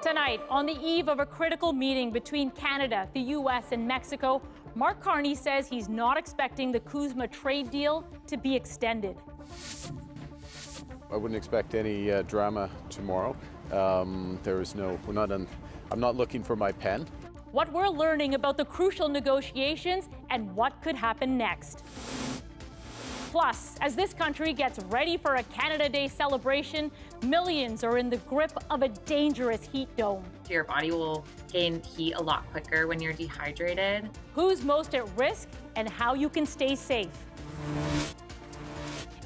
Tonight, on the eve of a critical meeting between Canada, the U.S. and Mexico, Mark Carney says he's not expecting the CUSMA trade deal to be extended. I wouldn't expect any drama tomorrow. I'm not looking for my pen. What we're learning about the crucial negotiations and what could happen next. Plus, as this country gets ready for a Canada Day celebration, millions are in the grip of a dangerous heat dome. Your body will gain heat a lot quicker when you're dehydrated. Who's most at risk and how you can stay safe.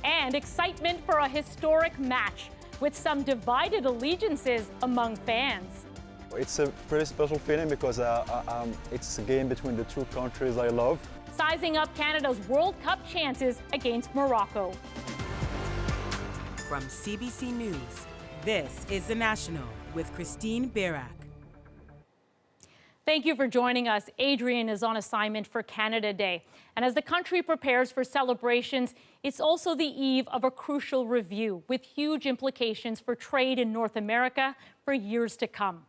And excitement for a historic match with some divided allegiances among fans. It's a pretty special feeling because it's a game between the two countries I love. Sizing up Canada's World Cup chances against Morocco. From CBC News, this is The National with Christine Barak. Thank you for joining us. Adrian is on assignment for Canada Day. And as the country prepares for celebrations, it's also the eve of a crucial review with huge implications for trade in North America for years to come.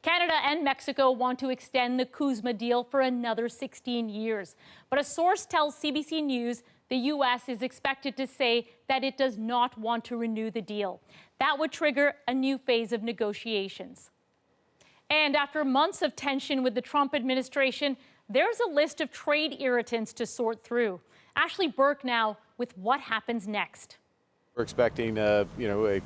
Canada and Mexico want to extend the CUSMA deal for another 16 years. But a source tells CBC News the U.S. is expected to say that it does not want to renew the deal. That would trigger a new phase of negotiations. And after months of tension with the Trump administration, there's a list of trade irritants to sort through. Ashley Burke now with what happens next. We're expecting, a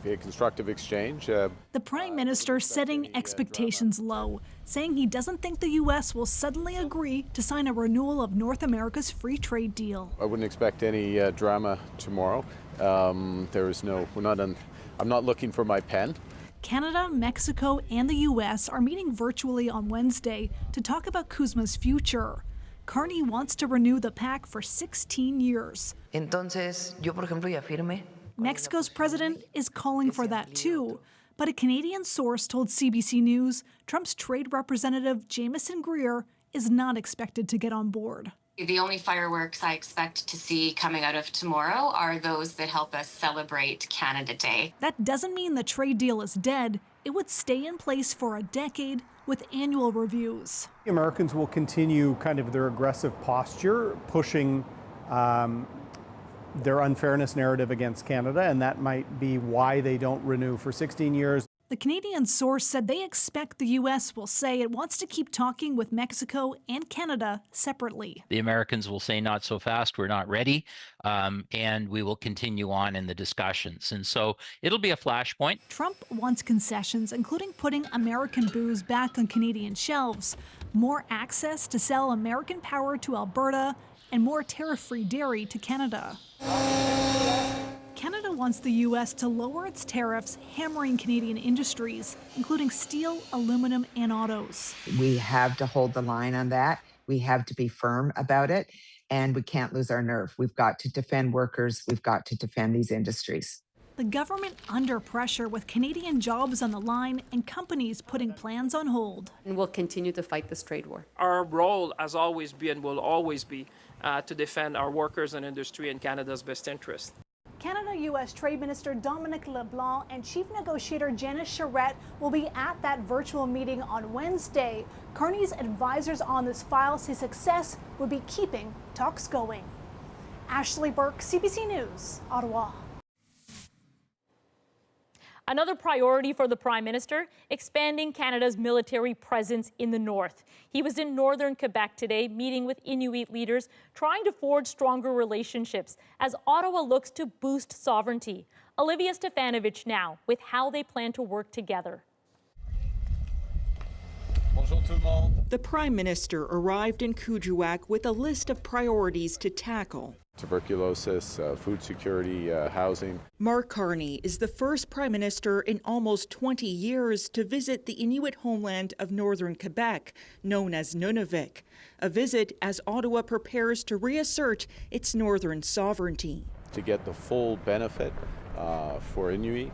constructive exchange. The Prime Minister setting expectations low, saying he doesn't think the U.S. will suddenly agree to sign a renewal of North America's free trade deal. I wouldn't expect any drama tomorrow. I'm not looking for my pen. Canada, Mexico, and the U.S. are meeting virtually on Wednesday to talk about CUSMA's future. Carney wants to renew the pact for 16 years. Entonces, yo, por ejemplo, ya firme. Mexico's president is calling for that too, but a Canadian source told CBC News Trump's trade representative Jamieson Greer is not expected to get on board. The only fireworks I expect to see coming out of tomorrow are those that help us celebrate Canada Day. That doesn't mean the trade deal is dead. It would stay in place for a decade with annual reviews. The Americans will continue kind of their aggressive posture, pushing their unfairness narrative against Canada, and that might be why they don't renew for 16 years. The Canadian source said they expect the U.S. will say it wants to keep talking with Mexico and Canada separately. The Americans will say not so fast, we're not ready, and we will continue on in the discussions. And so it'll be a flashpoint. Trump wants concessions, including putting American booze back on Canadian shelves, more access to sell American power to Alberta, and more tariff-free dairy to Canada. Canada wants the U.S. to lower its tariffs, hammering Canadian industries, including steel, aluminum, and autos. We have to hold the line on that. We have to be firm about it, and we can't lose our nerve. We've got to defend workers. We've got to defend these industries. The government under pressure with Canadian jobs on the line and companies putting plans on hold. And we'll continue to fight this trade war. Our role has always been, will always be, to defend our workers and industry in Canada's best interest. Canada-U.S. Trade Minister Dominic LeBlanc and Chief Negotiator Janice Charette will be at that virtual meeting on Wednesday. Carney's advisors on this file say success would be keeping talks going. Ashley Burke, CBC News, Ottawa. Another priority for the Prime Minister, expanding Canada's military presence in the north. He was in northern Quebec today, meeting with Inuit leaders, trying to forge stronger relationships as Ottawa looks to boost sovereignty. Olivia Stefanovic now with how they plan to work together. The Prime Minister arrived in Kuujjuaq with a list of priorities to tackle. Tuberculosis, food security, housing. Mark Carney is the first Prime Minister in almost 20 years to visit the Inuit homeland of northern Quebec, known as Nunavik, a visit as Ottawa prepares to reassert its northern sovereignty. To get the full benefit for Inuit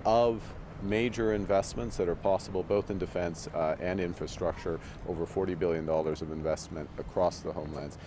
of major investments that are possible both in defense and infrastructure, over $40 billion of investment across the homelands.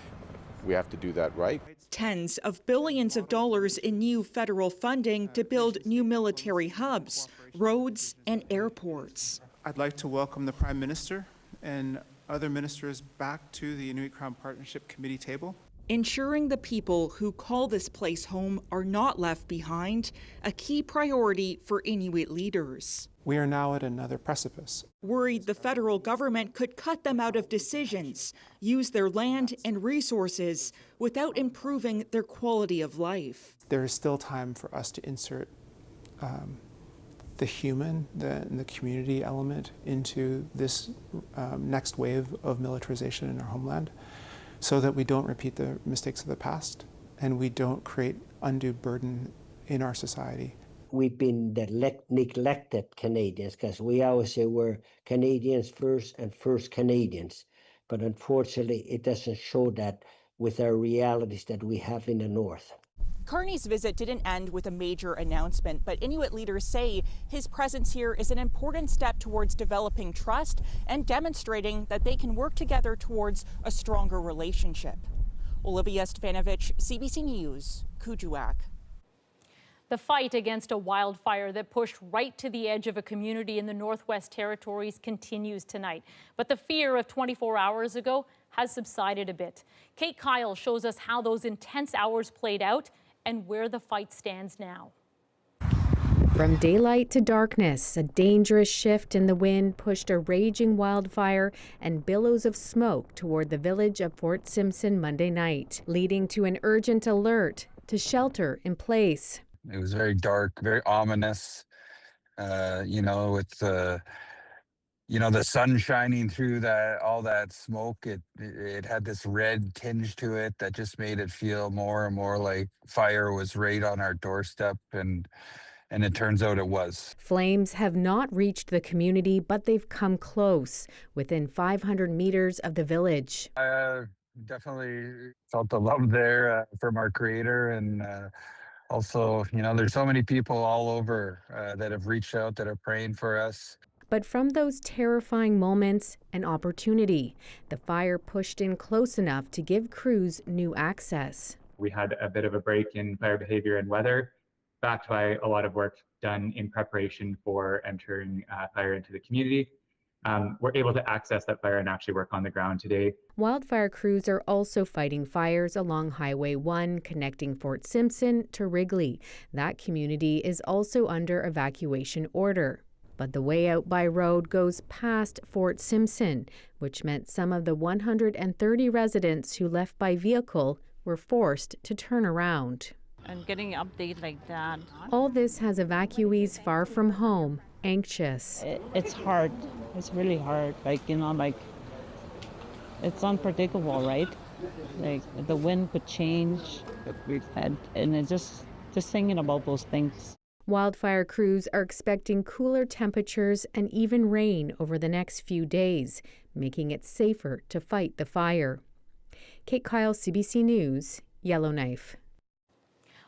We have to do that right. Tens of billions of dollars in new federal funding to build new military hubs, roads, and airports. I'd like to welcome the Prime Minister and other ministers back to the Inuit Crown Partnership Committee table. Ensuring the people who call this place home are not left behind, a key priority for Inuit leaders. We are now at another precipice. Worried the federal government could cut them out of decisions, use their land and resources without improving their quality of life. There is still time for us to insert the human and the community element into this next wave of militarization in our homeland, so that we don't repeat the mistakes of the past and we don't create undue burden in our society. We've been the neglected Canadians, because we always say we're Canadians first and first Canadians. But unfortunately, it doesn't show that with our realities that we have in the North. Carney's visit didn't end with a major announcement, but Inuit leaders say his presence here is an important step towards developing trust and demonstrating that they can work together towards a stronger relationship. Olivia Stefanovic, CBC News, Kuujjuaq. The fight against a wildfire that pushed right to the edge of a community in the Northwest Territories continues tonight. But the fear of 24 hours ago has subsided a bit. Kate Kyle shows us how those intense hours played out and where the fight stands now. From daylight to darkness, a dangerous shift in the wind pushed a raging wildfire and billows of smoke toward the village of Fort Simpson Monday night, leading to an urgent alert to shelter in place. It was very dark, very ominous, with the sun shining through all that smoke. It had this red tinge to it that just made it feel more and more like fire was right on our doorstep, and it turns out it was. Flames have not reached the community, but they've come close, within 500 meters of the village. Definitely felt the love there from our Creator, and also, there's so many people all over that have reached out, that are praying for us. But from those terrifying moments, an opportunity. The fire pushed in close enough to give crews new access. We had a bit of a break in fire behavior and weather, backed by a lot of work done in preparation for entering fire into the community. We're able to access that fire and actually work on the ground today. Wildfire crews are also fighting fires along Highway 1 connecting Fort Simpson to Wrigley. That community is also under evacuation order. But the way out by road goes past Fort Simpson, which meant some of the 130 residents who left by vehicle were forced to turn around. And getting an update like that. All this has evacuees far from home anxious. It's hard. It's really hard. It's unpredictable, right? Like the wind could change, and it's just thinking about those things. Wildfire crews are expecting cooler temperatures and even rain over the next few days, making it safer to fight the fire. Kate Kyle, CBC News, Yellowknife.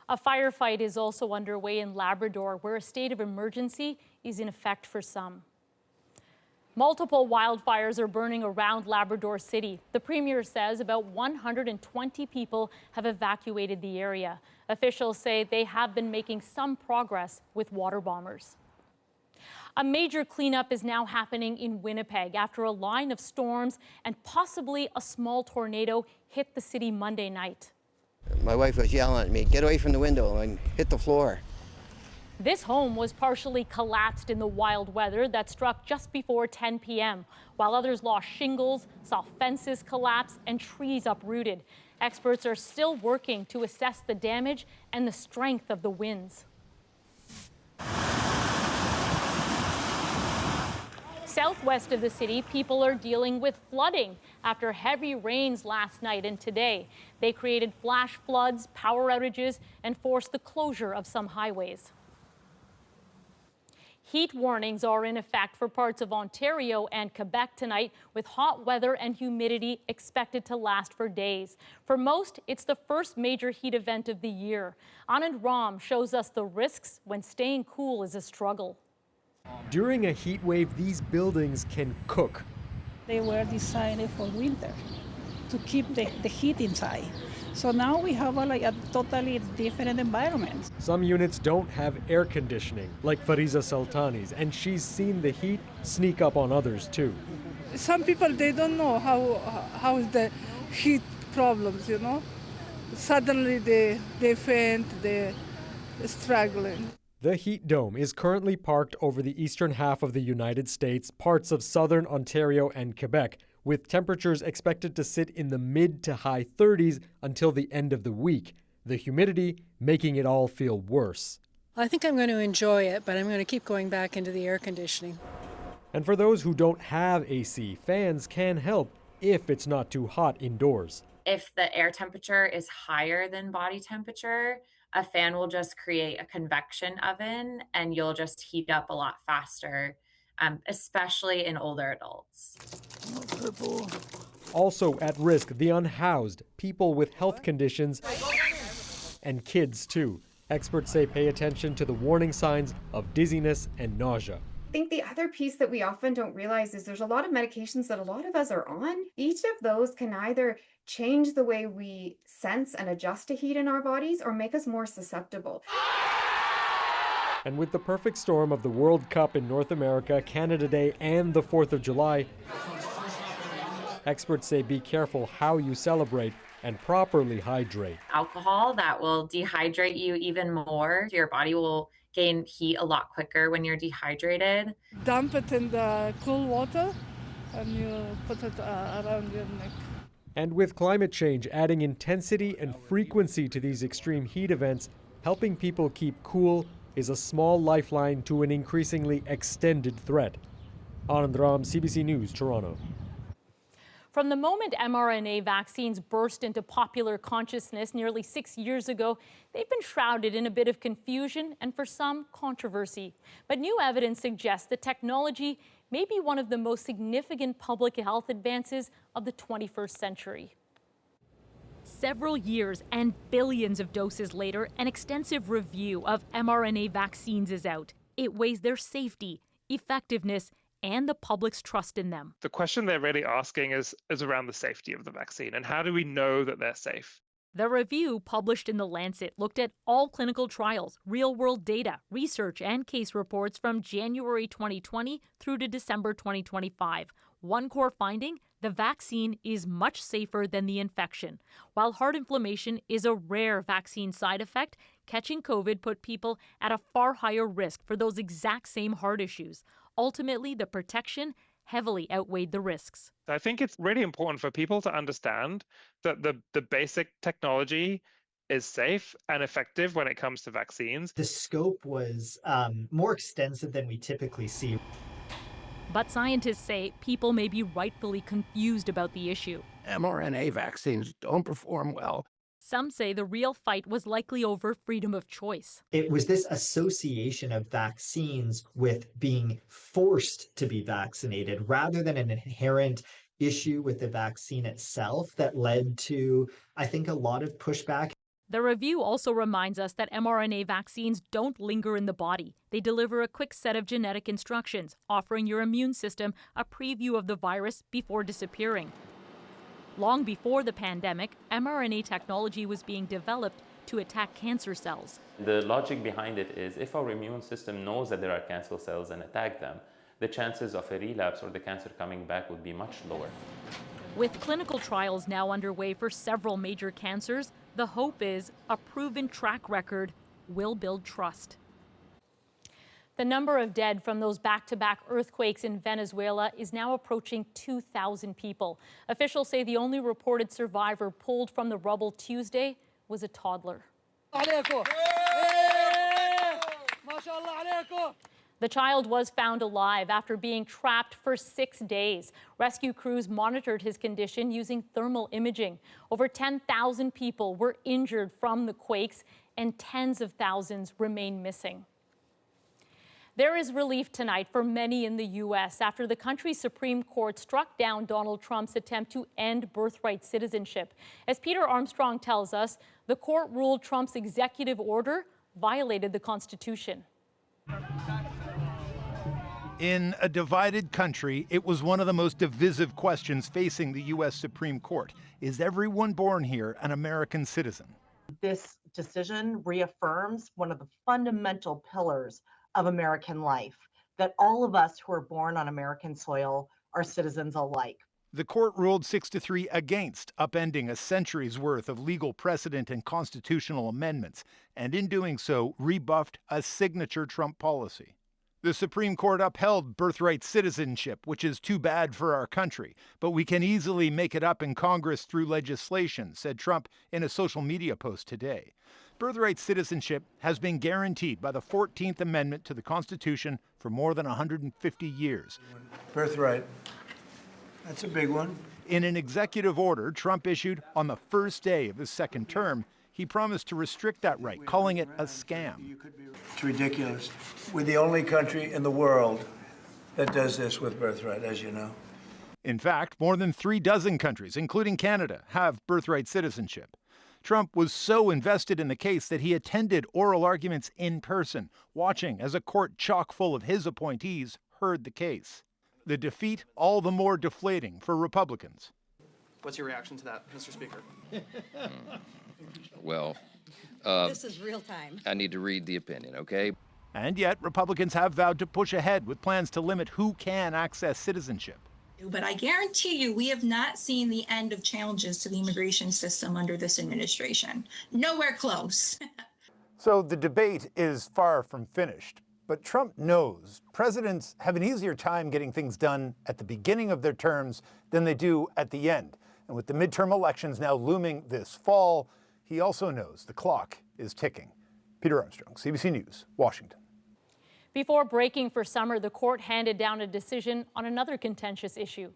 A firefight is also underway in Labrador, where a state of emergency is in effect for some. Multiple wildfires are burning around Labrador City. The Premier says about 120 people have evacuated the area. Officials say they have been making some progress with water bombers. A major cleanup is now happening in Winnipeg after a line of storms and possibly a small tornado hit the city Monday night. My wife was yelling at me, "Get away from the window," and hit the floor. This home was partially collapsed in the wild weather that struck just before 10 p.m., while others lost shingles, saw fences collapse, and trees uprooted. Experts are still working to assess the damage and the strength of the winds. Southwest of the city, people are dealing with flooding after heavy rains last night and today. They created flash floods, power outages, and forced the closure of some highways. Heat warnings are in effect for parts of Ontario and Quebec tonight, with hot weather and humidity expected to last for days. For most, it's the first major heat event of the year. Anand Ram shows us the risks when staying cool is a struggle. During a heat wave, these buildings can cook. They were designed for winter to keep the heat inside. So now we have a totally different environment. Some units don't have air conditioning, like Fariza Sultani's, and she's seen the heat sneak up on others too. Some people, they don't know how is the heat problems, you know. Suddenly they faint, they're struggling. The heat dome is currently parked over the eastern half of the United States, parts of southern Ontario and Quebec, with temperatures expected to sit in the mid to high 30s until the end of the week, the humidity making it all feel worse. I think I'm going to enjoy it, but I'm going to keep going back into the air conditioning. And for those who don't have AC, fans can help if it's not too hot indoors. If the air temperature is higher than body temperature, a fan will just create a convection oven and you'll just heat up a lot faster, especially in older adults. Also at risk, the unhoused, people with health conditions, and kids too. Experts say pay attention to the warning signs of dizziness and nausea. I think the other piece that we often don't realize is there's a lot of medications that a lot of us are on. Each of those can either change the way we sense and adjust to heat in our bodies or make us more susceptible. And with the perfect storm of the World Cup in North America, Canada Day, and the 4th of July, experts say be careful how you celebrate and properly hydrate. Alcohol that will dehydrate you even more. Your body will gain heat a lot quicker when you're dehydrated. Dump it in the cool water and you put it around your neck. And with climate change adding intensity and frequency to these extreme heat events, helping people keep cool is a small lifeline to an increasingly extended threat. Anand Ram, CBC News, Toronto. From the moment mRNA vaccines burst into popular consciousness nearly 6 years ago, they've been shrouded in a bit of confusion and, for some, controversy. But new evidence suggests the technology may be one of the most significant public health advances of the 21st century. Several years and billions of doses later, an extensive review of mRNA vaccines is out. It weighs their safety, effectiveness, and the public's trust in them. The question they're really asking is around the safety of the vaccine and how do we know that they're safe? The review, published in The Lancet, looked at all clinical trials, real-world data, research, and case reports from January 2020 through to December 2025. One core finding, the vaccine is much safer than the infection. While heart inflammation is a rare vaccine side effect, catching COVID put people at a far higher risk for those exact same heart issues. Ultimately, the protection heavily outweighed the risks. I think it's really important for people to understand that the basic technology is safe and effective when it comes to vaccines. The scope was more extensive than we typically see. But scientists say people may be rightfully confused about the issue. mRNA vaccines don't perform well. Some say the real fight was likely over freedom of choice. It was this association of vaccines with being forced to be vaccinated rather than an inherent issue with the vaccine itself that led to, I think, a lot of pushback. The review also reminds us that mRNA vaccines don't linger in the body. They deliver a quick set of genetic instructions, offering your immune system a preview of the virus before disappearing. Long before the pandemic, mRNA technology was being developed to attack cancer cells. The logic behind it is if our immune system knows that there are cancer cells and attack them, the chances of a relapse or the cancer coming back would be much lower. With clinical trials now underway for several major cancers, the hope is a proven track record will build trust. The number of dead from those back-to-back earthquakes in Venezuela is now approaching 2,000 people. Officials say the only reported survivor pulled from the rubble Tuesday was a toddler. The child was found alive after being trapped for 6 days. Rescue crews monitored his condition using thermal imaging. Over 10,000 people were injured from the quakes, and tens of thousands remain missing. There is relief tonight for many in the U.S. after the country's Supreme Court struck down Donald Trump's attempt to end birthright citizenship. As Peter Armstrong tells us, the court ruled Trump's executive order violated the Constitution. In a divided country, it was one of the most divisive questions facing the U.S. Supreme Court. Is everyone born here an American citizen? This decision reaffirms one of the fundamental pillars of American life, that all of us who are born on American soil are citizens alike. The court ruled 6-3 against upending a century's worth of legal precedent and constitutional amendments, and in doing so, rebuffed a signature Trump policy. The Supreme Court upheld birthright citizenship, which is too bad for our country, but we can easily make it up in Congress through legislation, said Trump in a social media post today. Birthright citizenship has been guaranteed by the 14th Amendment to the Constitution for more than 150 years. Birthright, that's a big one. In an executive order Trump issued on the first day of his second term, he promised to restrict that right, calling it a scam. It's ridiculous. We're the only country in the world that does this with birthright, as you know. In fact, more than 36 countries, including Canada, have birthright citizenship. Trump was so invested in the case that he attended oral arguments in person, watching as a court chock full of his appointees heard the case. The defeat all the more deflating for Republicans. What's your reaction to that, Mr. Speaker? Well, this is real time. I need to read the opinion, okay? And yet, Republicans have vowed to push ahead with plans to limit who can access citizenship. But I guarantee you, we have not seen the end of challenges to the immigration system under this administration. Nowhere close. So the debate is far from finished. But Trump knows presidents have an easier time getting things done at the beginning of their terms than they do at the end. And with the midterm elections now looming this fall, he also knows the clock is ticking. Peter Armstrong, CBC News, Washington. Before breaking for summer, the court handed down a decision on another contentious issue.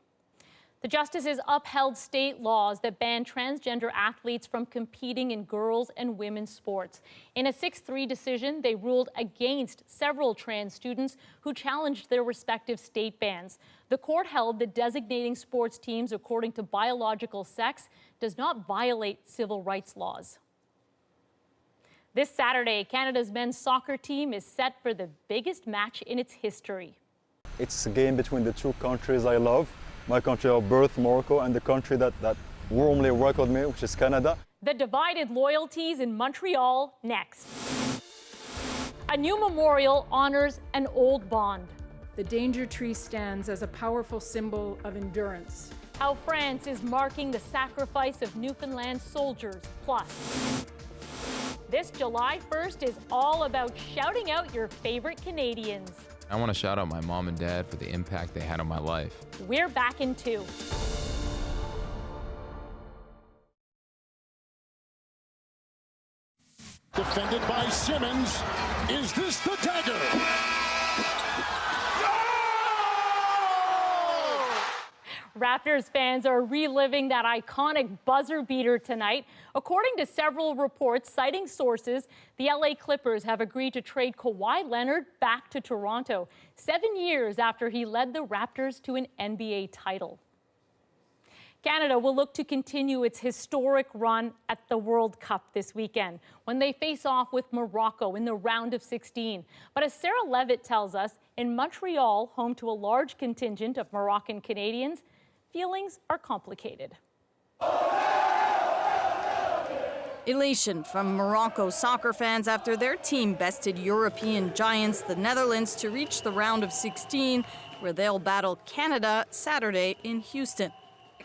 The justices upheld state laws that ban transgender athletes from competing in girls' and women's sports. In a 6-3 decision, they ruled against several trans students who challenged their respective state bans. The court held that designating sports teams according to biological sex does not violate civil rights laws. This Saturday, Canada's men's soccer team is set for the biggest match in its history. It's a game between the two countries I love. My country of birth, Morocco, and the country that warmly welcomed me, which is Canada. The divided loyalties in Montreal next. A new memorial honors an old bond. The danger tree stands as a powerful symbol of endurance. How France is marking the sacrifice of Newfoundland soldiers. Plus, this July 1st is all about shouting out your favorite Canadians. I want to shout out my mom and dad for the impact they had on my life. We're back in 2. Defended by Simmons. Is this the dagger? Raptors fans are reliving that iconic buzzer beater tonight. According to several reports citing sources, the LA Clippers have agreed to trade Kawhi Leonard back to Toronto 7 years after he led the Raptors to an NBA title. Canada will look to continue its historic run at the World Cup this weekend when they face off with Morocco in the round of 16. But as Sarah Levitt tells us, in Montreal, home to a large contingent of Moroccan Canadians, feelings are complicated. Elation from Morocco soccer fans after their team bested European giants the Netherlands to reach the round of 16, where they'll battle Canada Saturday in Houston.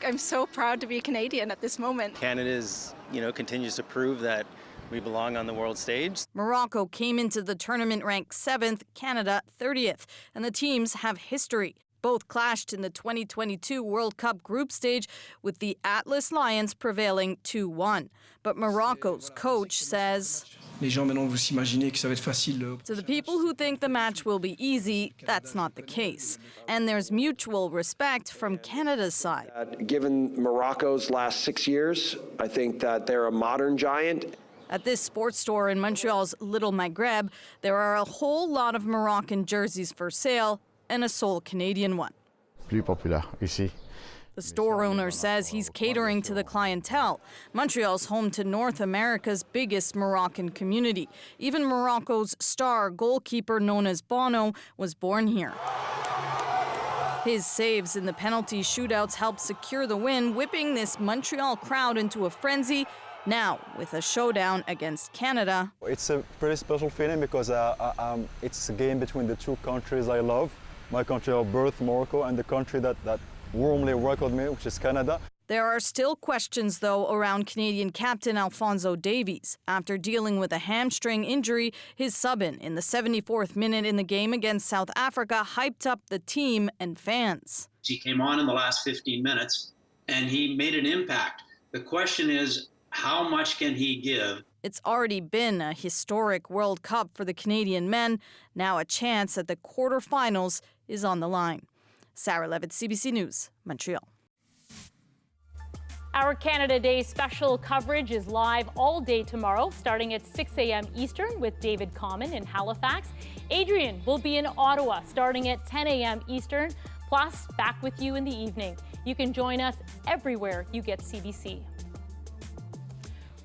I'm so proud to be Canadian at this moment. Canada's, continues to prove that we belong on the world stage. Morocco came into the tournament ranked 7th, Canada 30th, and the teams have history. Both clashed in the 2022 World Cup group stage, with the Atlas Lions prevailing 2-1. But Morocco's coach says, To the people who think the match will be easy, that's not the case. And there's mutual respect from Canada's side. Given Morocco's last 6 years, I think that they're a modern giant. At this sports store in Montreal's Little Maghreb, there are a whole lot of Moroccan jerseys for sale, and a sole Canadian one. Plus populaire ici. The store owner says he's catering to the clientele. Montreal's home to North America's biggest Moroccan community. Even Morocco's star goalkeeper, known as Bono, was born here. His saves in the penalty shootouts helped secure the win, whipping this Montreal crowd into a frenzy. Now, with a showdown against Canada. It's a pretty special feeling because it's a game between the two countries I love. My country of birth, Morocco, and the country that warmly welcomed me, which is Canada. There are still questions, though, around Canadian captain Alphonso Davies. After dealing with a hamstring injury, his sub-in in the 74th minute in the game against South Africa hyped up the team and fans. He came on in the last 15 minutes, and he made an impact. The question is, how much can he give? It's already been a historic World Cup for the Canadian men. Now a chance at the quarterfinals is on the line. Sarah Levitt, CBC News, Montreal. Our Canada Day special coverage is live all day tomorrow, starting at 6 a.m. Eastern with David Common in Halifax. Adrian will be in Ottawa starting at 10 a.m. Eastern, plus back with you in the evening. You can join us everywhere you get CBC.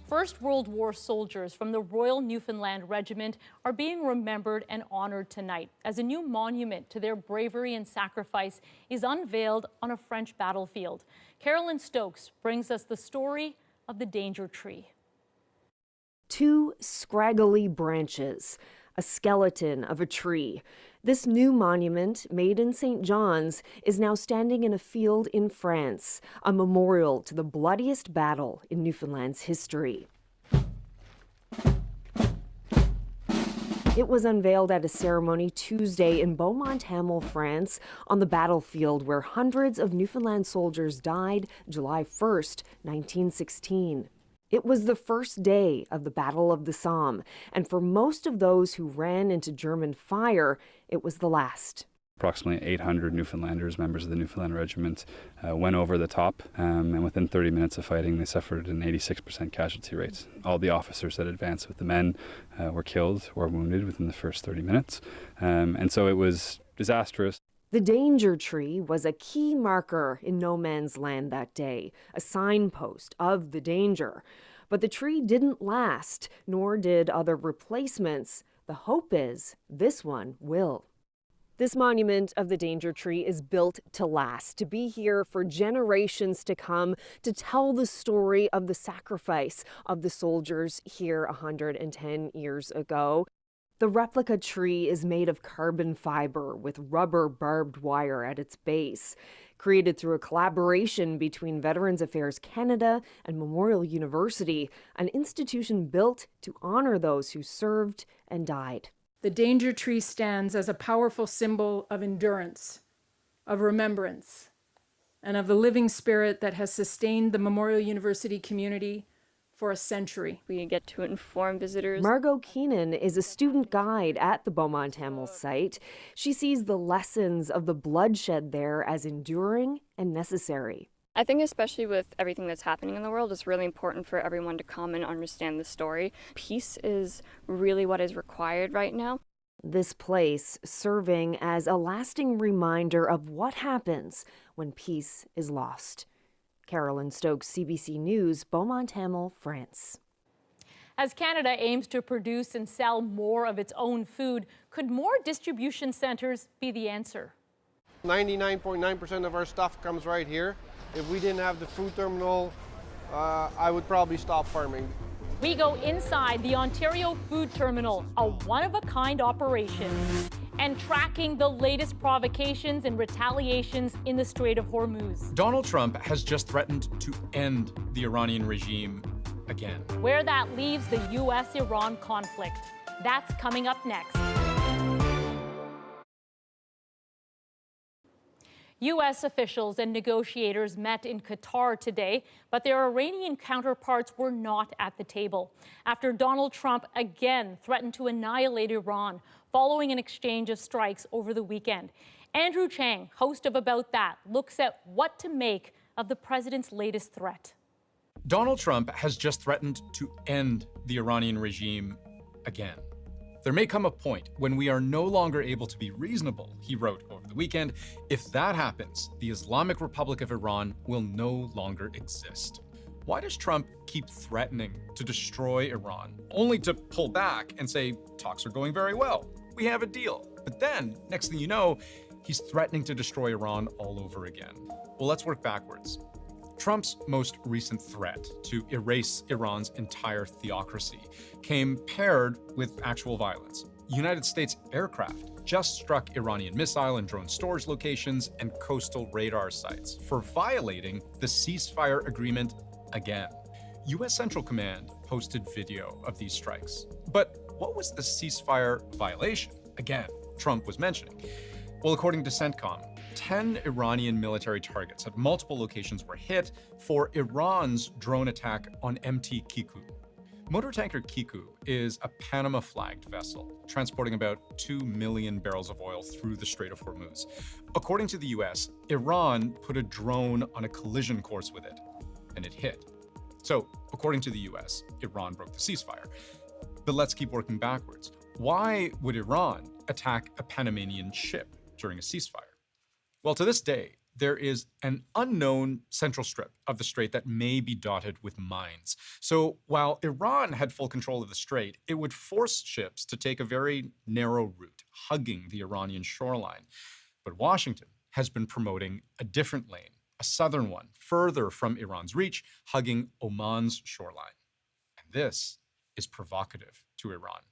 First World War soldiers from the Royal Newfoundland Regiment are being remembered and honored tonight as a new monument to their bravery and sacrifice is unveiled on a French battlefield. Carolyn Stokes brings us the story of the Danger Tree. Two scraggly branches, a skeleton of a tree. This new monument, made in St. John's, is now standing in a field in France, a memorial to the bloodiest battle in Newfoundland's history. It was unveiled at a ceremony Tuesday in Beaumont-Hamel, France, on the battlefield where hundreds of Newfoundland soldiers died July 1st, 1916. It was the first day of the Battle of the Somme, and for most of those who ran into German fire, it was the last. Approximately 800 Newfoundlanders, members of the Newfoundland Regiment, went over the top, and within 30 minutes of fighting, they suffered an 86% casualty rate. All the officers that advanced with the men were killed or wounded within the first 30 minutes, and so it was disastrous. The Danger Tree was a key marker in no man's land that day, a signpost of the danger. But the tree didn't last, nor did other replacements. The hope is this one will. This monument of the Danger Tree is built to last, to be here for generations to come, to tell the story of the sacrifice of the soldiers here 110 years ago. The replica tree is made of carbon fiber with rubber barbed wire at its base, created through a collaboration between Veterans Affairs Canada and Memorial University, an institution built to honor those who served and died. The Danger Tree stands as a powerful symbol of endurance, of remembrance, and of the living spirit that has sustained the Memorial University community for a century. We get to inform visitors. Margot Keenan is a student guide at the Beaumont-Hamel site. She sees the lessons of the bloodshed there as enduring and necessary. I think especially with everything that's happening in the world, it's really important for everyone to come and understand the story. Peace is really what is required right now. This place serving as a lasting reminder of what happens when peace is lost. Carolyn Stokes, CBC News, Beaumont-Hamel, France. As Canada aims to produce and sell more of its own food, could more distribution centers be the answer? 99.9% of our stuff comes right here. If we didn't have the food terminal, I would probably stop farming. We go inside the Ontario Food Terminal, a one-of-a-kind operation, and tracking the latest provocations and retaliations in the Strait of Hormuz. Donald Trump has just threatened to end the Iranian regime again. Where that leaves the U.S.-Iran conflict. That's coming up next. U.S. officials and negotiators met in Qatar today, but their Iranian counterparts were not at the table after Donald Trump again threatened to annihilate Iran following an exchange of strikes over the weekend. Andrew Chang, host of About That, looks at what to make of the president's latest threat. Donald Trump has just threatened to end the Iranian regime again. There may come a point when we are no longer able to be reasonable, he wrote over the weekend. If that happens, the Islamic Republic of Iran will no longer exist. Why does Trump keep threatening to destroy Iran, only to pull back and say, talks are going very well, we have a deal? But then, next thing you know, he's threatening to destroy Iran all over again. Well, let's work backwards. Trump's most recent threat to erase Iran's entire theocracy came paired with actual violence. United States aircraft just struck Iranian missile and drone storage locations and coastal radar sites for violating the ceasefire agreement again. U.S. Central Command posted video of these strikes. But what was the ceasefire violation? Again, Trump was mentioning. Well, according to CENTCOM, 10 Iranian military targets at multiple locations were hit for Iran's drone attack on MT Kiku. Motor tanker Kiku is a Panama-flagged vessel transporting about 2 million barrels of oil through the Strait of Hormuz. According to the US, Iran put a drone on a collision course with it, and it hit. So, according to the US, Iran broke the ceasefire. But let's keep working backwards. Why would Iran attack a Panamanian ship during a ceasefire? Well, to this day, there is an unknown central strip of the strait that may be dotted with mines. So while Iran had full control of the strait, it would force ships to take a very narrow route, hugging the Iranian shoreline. But Washington has been promoting a different lane, a southern one, further from Iran's reach, hugging Oman's shoreline. And this is provocative to Iran.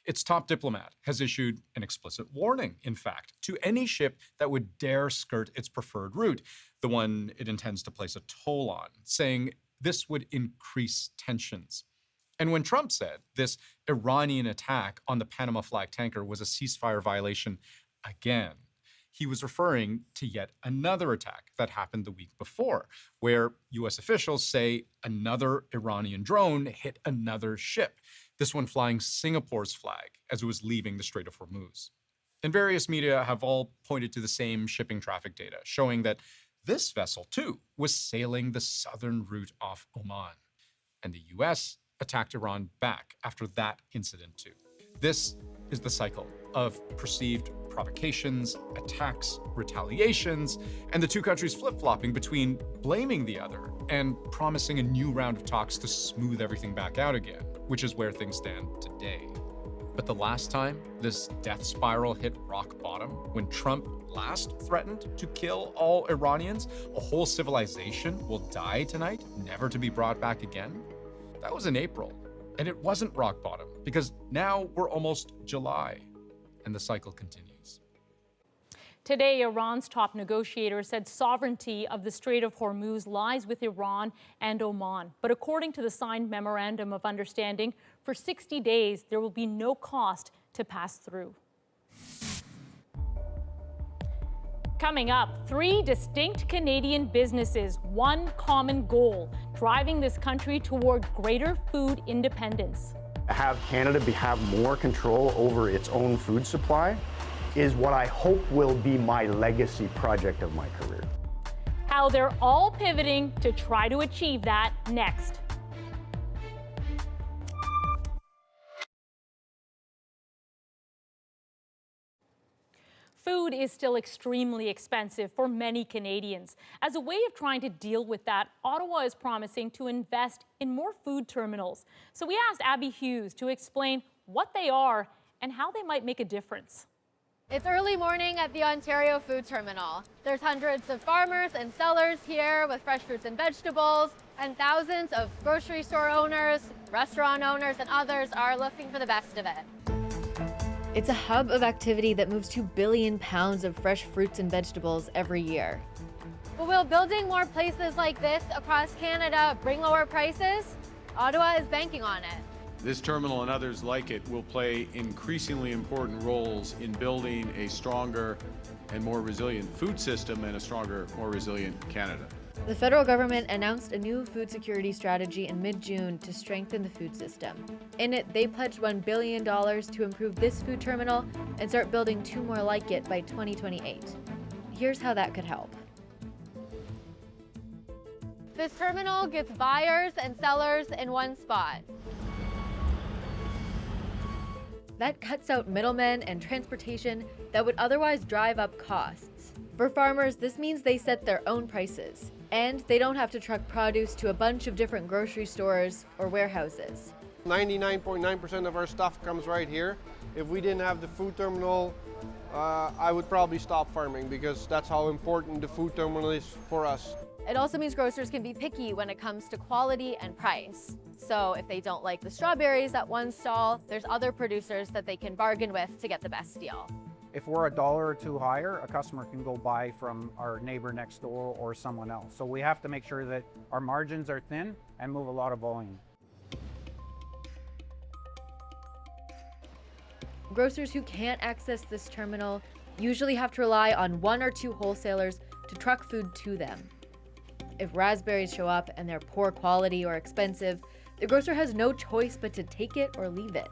Its top diplomat has issued an explicit warning, in fact, to any ship that would dare skirt its preferred route, the one it intends to place a toll on, saying this would increase tensions. And when Trump said this Iranian attack on the Panama flag tanker was a ceasefire violation again, he was referring to yet another attack that happened the week before, where US officials say another Iranian drone hit another ship, this one flying Singapore's flag as it was leaving the Strait of Hormuz. And various media have all pointed to the same shipping traffic data, showing that this vessel, too, was sailing the southern route off Oman. And the US attacked Iran back after that incident, too. This is the cycle of perceived provocations, attacks, retaliations, and the two countries flip-flopping between blaming the other and promising a new round of talks to smooth everything back out again, which is where things stand today. But the last time this death spiral hit rock bottom, when Trump last threatened to kill all Iranians, a whole civilization will die tonight, never to be brought back again, that was in April. And it wasn't rock bottom, because now we're almost July, and the cycle continues. Today, Iran's top negotiator said sovereignty of the Strait of Hormuz lies with Iran and Oman. But according to the signed memorandum of understanding, for 60 days, there will be no cost to pass through. Coming up, 3 distinct Canadian businesses, one common goal, driving this country toward greater food independence. Have Canada have more control over its own food supply is what I hope will be my legacy project of my career. How they're all pivoting to try to achieve that next. Food is still extremely expensive for many Canadians. As a way of trying to deal with that, Ottawa is promising to invest in more food terminals. So we asked Abby Hughes to explain what they are and how they might make a difference. It's early morning at the Ontario Food Terminal. There's hundreds of farmers and sellers here with fresh fruits and vegetables, and thousands of grocery store owners, restaurant owners, and others are looking for the best of it. It's a hub of activity that moves 2 billion pounds of fresh fruits and vegetables every year. But will building more places like this across Canada bring lower prices? Ottawa is banking on it. This terminal and others like it will play increasingly important roles in building a stronger and more resilient food system and a stronger, more resilient Canada. The federal government announced a new food security strategy in mid-June to strengthen the food system. In it, they pledged $1 billion to improve this food terminal and start building 2 more like it by 2028. Here's how that could help. This terminal gets buyers and sellers in one spot. That cuts out middlemen and transportation that would otherwise drive up costs. For farmers, this means they set their own prices, and they don't have to truck produce to a bunch of different grocery stores or warehouses. 99.9% of our stuff comes right here. If we didn't have the food terminal, I would probably stop farming because that's how important the food terminal is for us. It also means grocers can be picky when it comes to quality and price. So if they don't like the strawberries at one stall, there's other producers that they can bargain with to get the best deal. If we're $1 or $2 higher, a customer can go buy from our neighbor next door or someone else. So we have to make sure that our margins are thin and move a lot of volume. Grocers who can't access this terminal usually have to rely on 1 or 2 wholesalers to truck food to them. If raspberries show up and they're poor quality or expensive, the grocer has no choice but to take it or leave it.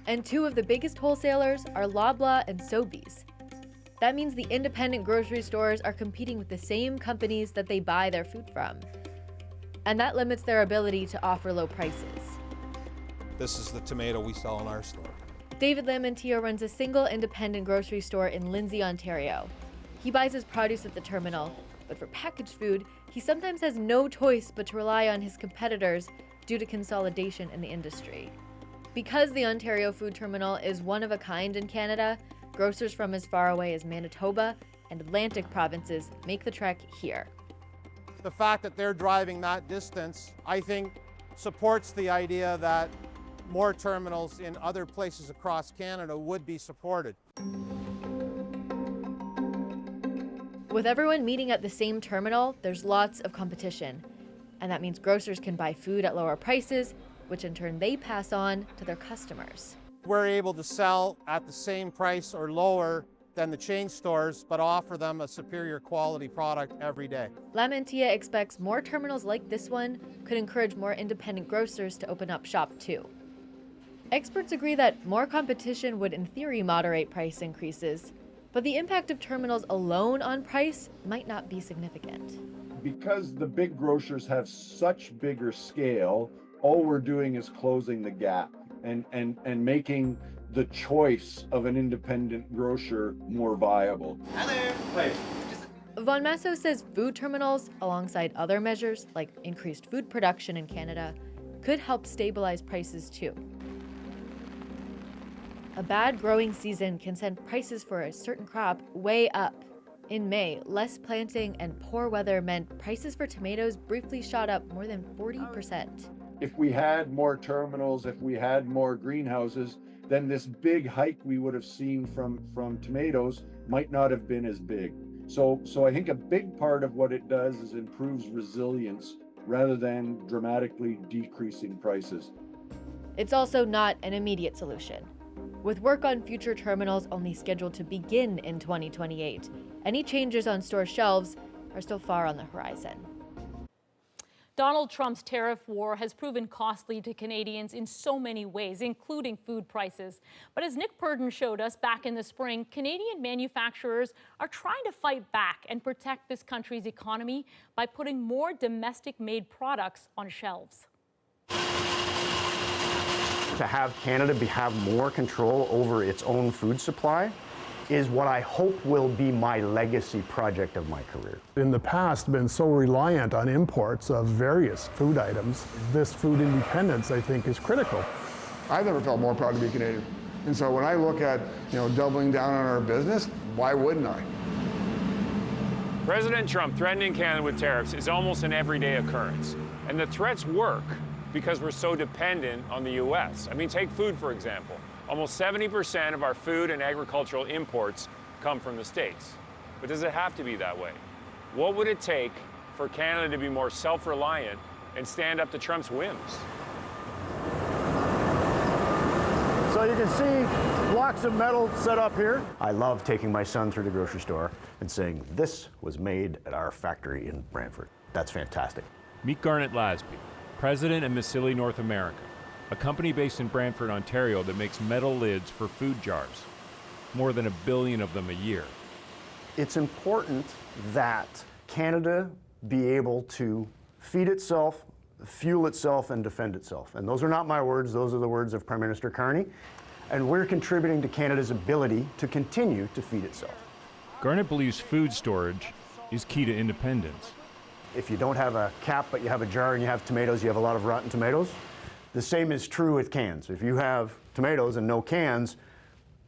And 2 of the biggest wholesalers are Loblaw and Sobeys. That means the independent grocery stores are competing with the same companies that they buy their food from. And that limits their ability to offer low prices. This is the tomato we sell in our store. David Lamentio runs a single independent grocery store in Lindsay, Ontario. He buys his produce at the terminal, but for packaged food, he sometimes has no choice but to rely on his competitors due to consolidation in the industry. Because the Ontario Food Terminal is one of a kind in Canada, grocers from as far away as Manitoba and Atlantic provinces make the trek here. The fact that they're driving that distance, I think, supports the idea that more terminals in other places across Canada would be supported. With everyone meeting at the same terminal, there's lots of competition. And that means grocers can buy food at lower prices, which in turn they pass on to their customers. We're able to sell at the same price or lower than the chain stores, but offer them a superior quality product every day. Lamentio expects more terminals like this one could encourage more independent grocers to open up shop too. Experts agree that more competition would in theory moderate price increases, but the impact of terminals alone on price might not be significant. Because the big grocers have such bigger scale, all we're doing is closing the gap and making the choice of an independent grocer more viable. Hi there. Hi. Von Masso says food terminals, alongside other measures like increased food production in Canada, could help stabilize prices too. A bad growing season can send prices for a certain crop way up. In May, less planting and poor weather meant prices for tomatoes briefly shot up more than 40%. If we had more terminals, if we had more greenhouses, then this big hike we would have seen from tomatoes might not have been as big. So I think a big part of what it does is improves resilience rather than dramatically decreasing prices. It's also not an immediate solution. With work on future terminals only scheduled to begin in 2028, any changes on store shelves are still far on the horizon. Donald Trump's tariff war has proven costly to Canadians in so many ways, including food prices. But as Nick Purdon showed us back in the spring, Canadian manufacturers are trying to fight back and protect this country's economy by putting more domestic-made products on shelves. To have Canada have more control over its own food supply is what I hope will be my legacy project of my career. In the past, been so reliant on imports of various food items. This food independence, I think, is critical. I've never felt more proud to be Canadian. And so when I look at, doubling down on our business, why wouldn't I? President Trump threatening Canada with tariffs is almost an everyday occurrence. And the threats work because we're so dependent on the U.S. I mean, take food, for example. Almost 70% of our food and agricultural imports come from the States. But does it have to be that way? What would it take for Canada to be more self-reliant and stand up to Trump's whims? So you can see blocks of metal set up here. I love taking my son through the grocery store and saying, this was made at our factory in Brantford. That's fantastic. Meet Garnet Lasby, president of Massili North America, a company based in Brantford, Ontario that makes metal lids for food jars. More than 1 billion of them a year. It's important that Canada be able to feed itself, fuel itself, and defend itself. And those are not my words, those are the words of Prime Minister Carney. And we're contributing to Canada's ability to continue to feed itself. Garnet believes food storage is key to independence. If you don't have a cap, but you have a jar and you have tomatoes, you have a lot of rotten tomatoes. The same is true with cans. If you have tomatoes and no cans,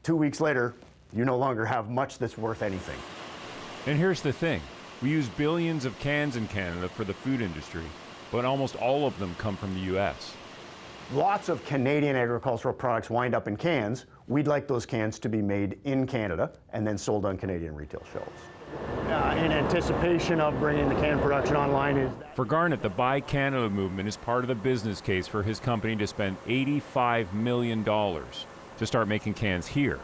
2 weeks later, You no longer have much that's worth anything. And here's the thing. We use billions of cans in Canada for the food industry, but almost all of them come from the U.S. Lots of Canadian agricultural products wind up in cans. We'd like those cans to be made in Canada and then sold on Canadian retail shelves. In anticipation of bringing the can production online For Garnett, the Buy Canada movement is part of the business case for his company to spend $85 million to start making cans here.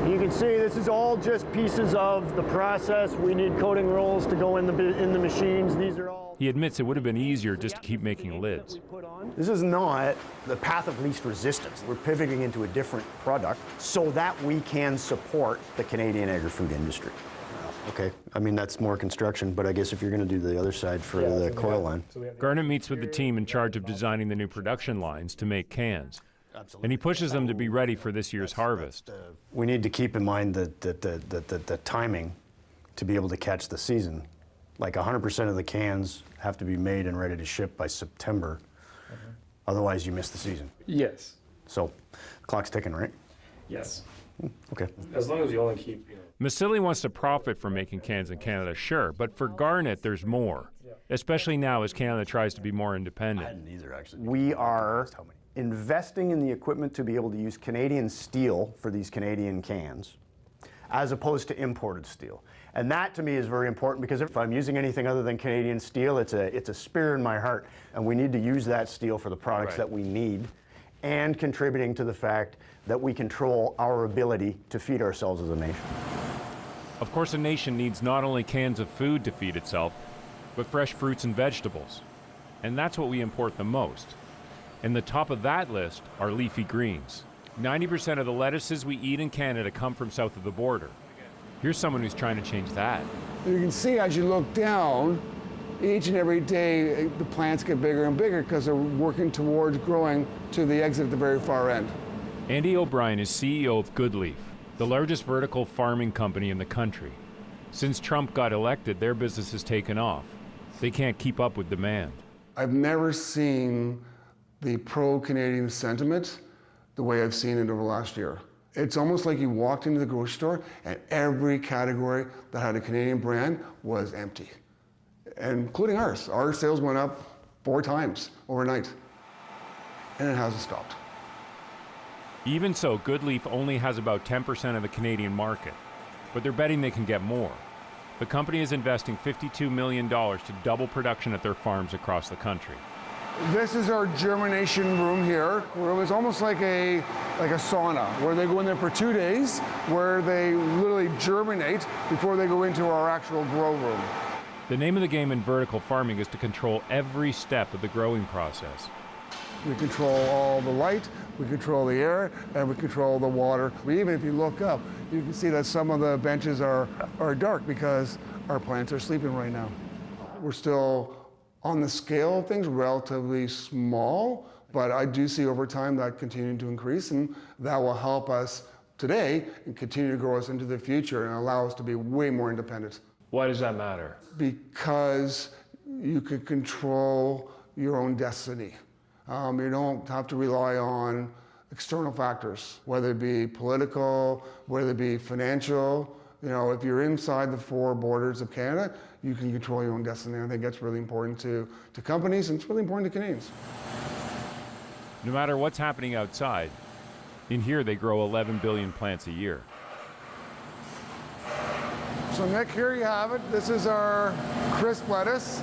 You can see this is all just pieces of the process. We need coating rolls to go in the machines. These are all... He admits it would have been easier just to keep making lids. This is not the path of least resistance. We're pivoting into a different product so that we can support the Canadian agri-food industry. Okay, I mean, that's more construction, but I guess if you're going to do the other side for the coil line. Garnett meets with the team in charge of designing the new production lines to make cans. And he pushes them to be ready for this year's harvest. We need to keep in mind the timing to be able to catch the season. Like 100% of the cans have to be made and ready to ship by September. Otherwise, you miss the season. Yes. So, clock's ticking, right? Yes. Okay. As long as you only keep, Masili wants to profit from making cans in Canada, sure, but for Garnett, there's more, especially now as Canada tries to be more independent. I didn't either, actually. We are investing in the equipment to be able to use Canadian steel for these Canadian cans, as opposed to imported steel. And that, to me, is very important, because if I'm using anything other than Canadian steel, it's a spear in my heart, and we need to use that steel for the products that we need, and contributing to the fact that we control our ability to feed ourselves as a nation. Of course, a nation needs not only cans of food to feed itself, but fresh fruits and vegetables. And that's what we import the most. And the top of that list are leafy greens. 90% of the lettuces we eat in Canada come from south of the border. Here's someone who's trying to change that. You can see as you look down, each and every day the plants get bigger and bigger because they're working towards growing to the exit at the very far end. Andy O'Brien is CEO of Goodleaf, the largest vertical farming company in the country. Since Trump got elected, their business has taken off. They can't keep up with demand. I've never seen the pro-Canadian sentiment the way I've seen it over the last year. It's almost like you walked into the grocery store and every category that had a Canadian brand was empty, including ours. Our sales went up 4 times overnight, and it hasn't stopped. Even so, Goodleaf only has about 10% of the Canadian market, but they're betting they can get more. The company is investing $52 million to double production at their farms across the country. This is our germination room here, where it was almost like a sauna, where they go in there for 2 days, where they literally germinate before they go into our actual grow room. The name of the game in vertical farming is to control every step of the growing process. We control all the light, we control the air, and we control the water. Even if you look up, you can see that some of the benches are dark because our plants are sleeping right now. We're still, on the scale of things, relatively small, but I do see over time that continuing to increase, and that will help us today and continue to grow us into the future and allow us to be way more independent. Why does that matter? Because you can control your own destiny. You don't have to rely on external factors, whether it be political, whether it be financial. You know, if you're inside the 4 borders of Canada, you can control your own destiny. I think that's really important to companies, and it's really important to Canadians. No matter what's happening outside, in here they grow 11 billion plants a year. So Nick, here you have it. This is our crisp lettuce,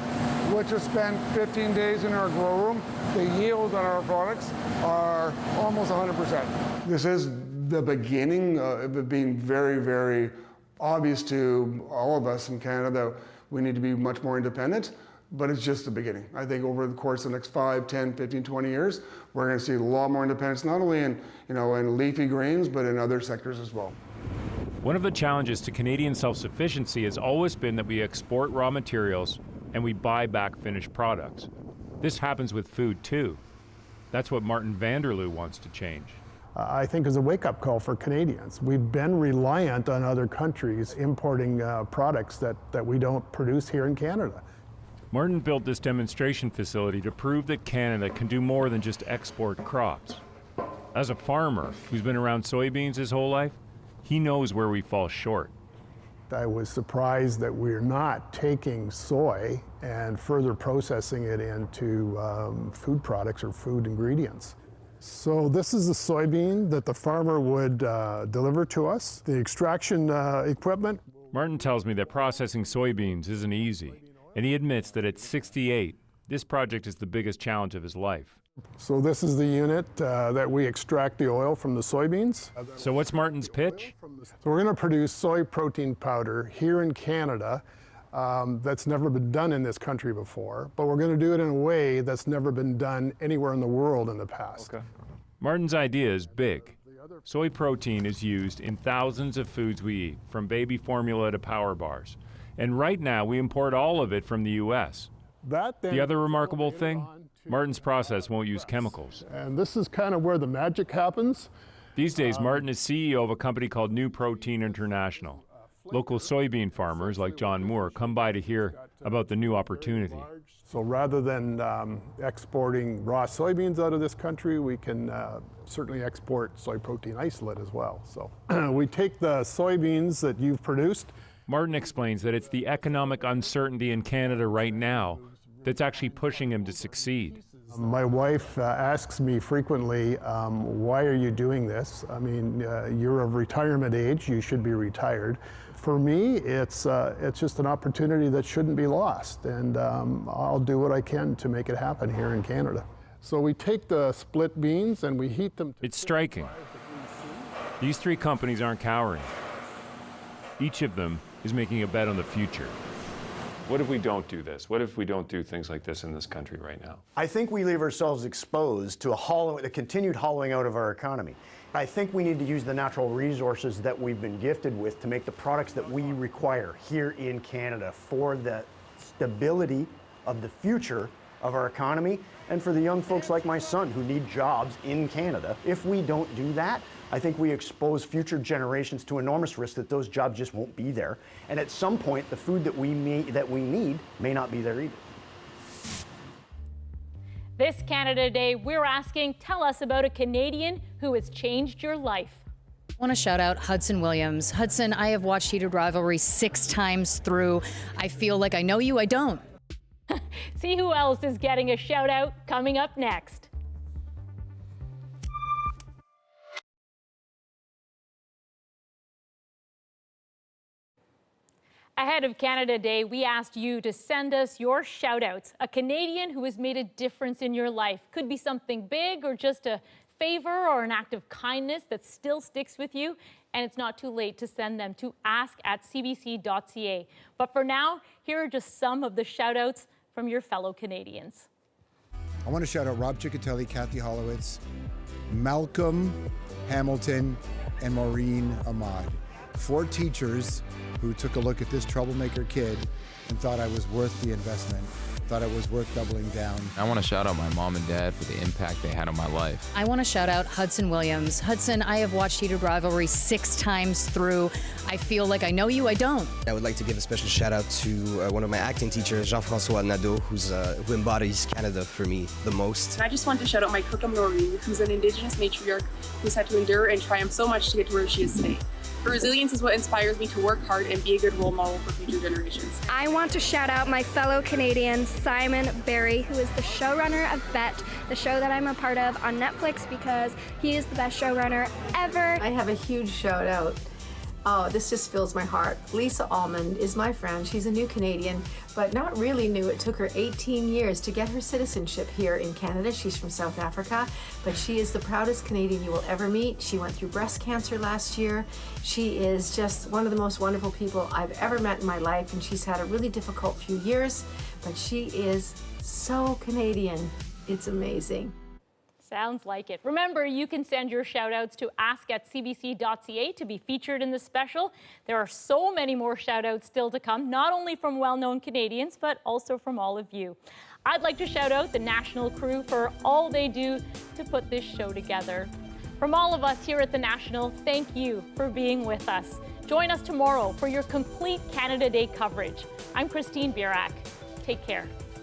which has spent 15 days in our grow room. The yields on our products are almost 100%. This is the beginning of it being very, very obvious to all of us in Canada that we need to be much more independent, but it's just the beginning. I think over the course of the next 5, 10, 15, 20 years, we're going to see a lot more independence, not only in leafy greens, but in other sectors as well. One of the challenges to Canadian self-sufficiency has always been that we export raw materials and we buy back finished products. This happens with food too. That's what Martin Vanderloo wants to change. I think is a wake-up call for Canadians. We've been reliant on other countries importing products that we don't produce here in Canada. Martin built this demonstration facility to prove that Canada can do more than just export crops. As a farmer who's been around soybeans his whole life, He knows where we fall short. I was surprised that we're not taking soy and further processing it into food products or food ingredients. So this is the soybean that the farmer would deliver to us. The extraction equipment. Martin tells me that processing soybeans isn't easy, and he admits that at 68, this project is the biggest challenge of his life. So this is the unit that we extract the oil from the soybeans. So what's Martin's pitch? So we're going to produce soy protein powder here in Canada that's never been done in this country before, but we're going to do it in a way that's never been done anywhere in the world in the past. Okay. Martin's idea is big. Soy protein is used in thousands of foods we eat, from baby formula to power bars. And right now we import all of it from the US. The other remarkable thing, Martin's process won't use chemicals. And this is kind of where the magic happens. These days, Martin is CEO of a company called New Protein International. Local soybean farmers like John Moore come by to hear about the new opportunity. So rather than exporting raw soybeans out of this country, we can certainly export soy protein isolate as well. So we take the soybeans that you've produced. Martin explains that it's the economic uncertainty in Canada right now that's actually pushing him to succeed. My wife asks me frequently, why are you doing this? I mean, you're of retirement age, you should be retired. For me, it's just an opportunity that shouldn't be lost, and I'll do what I can to make it happen here in Canada. So we take the split beans and we heat them. It's striking. These three companies aren't cowering. Each of them is making a bet on the future. What if we don't do this? What if we don't do things like this in this country right now? I think we leave ourselves exposed to a continued hollowing out of our economy. I think we need to use the natural resources that we've been gifted with to make the products that we require here in Canada for the stability of the future of our economy and for the young folks like my son who need jobs in Canada. If we don't do that, I think we expose future generations to enormous risk that those jobs just won't be there. And at some point, the food that we need may not be there either. This Canada Day, we're asking, tell us about a Canadian who has changed your life. I want to shout out Hudson Williams. Hudson, I have watched Heated Rivalry 6 times through. I feel like I know you, I don't. See who else is getting a shout out coming up next. Ahead of Canada Day, we asked you to send us your shout-outs. A Canadian who has made a difference in your life. Could be something big or just a favor or an act of kindness that still sticks with you. And it's not too late to send them to ask@cbc.ca. But for now, here are just some of the shout-outs from your fellow Canadians. I want to shout out Rob Ciccatelli, Kathy Hollowitz, Malcolm Hamilton, and Maureen Ahmad. 4 teachers who took a look at this troublemaker kid and thought I was worth the investment, thought it was worth doubling down. I want to shout out my mom and dad for the impact they had on my life. I want to shout out Hudson Williams. Hudson, I have watched Heated Rivalry 6 times through. I feel like I know you, I don't. I would like to give a special shout out to one of my acting teachers, Jean-François Nadeau, who embodies Canada for me the most. I just want to shout out my cook, Noreen, who's an Indigenous matriarch who's had to endure and triumph so much to get to where she is today. Her resilience is what inspires me to work hard and be a good role model for future generations. I want to shout out my fellow Canadian, Simon Barry, who is the showrunner of Bet, the show that I'm a part of on Netflix, because he is the best showrunner ever. I have a huge shout out. Oh, this just fills my heart. Lisa Almond is my friend. She's a new Canadian, but not really new. It took her 18 years to get her citizenship here in Canada. She's from South Africa, but she is the proudest Canadian you will ever meet. She went through breast cancer last year. She is just one of the most wonderful people I've ever met in my life, and she's had a really difficult few years, but she is so Canadian. It's amazing. Sounds like it. Remember, you can send your shout-outs to ask@cbc.ca to be featured in the special. There are so many more shout-outs still to come, not only from well-known Canadians, but also from all of you. I'd like to shout out the National crew for all they do to put this show together. From all of us here at the National, thank you for being with us. Join us tomorrow for your complete Canada Day coverage. I'm Christine Birak. Take care.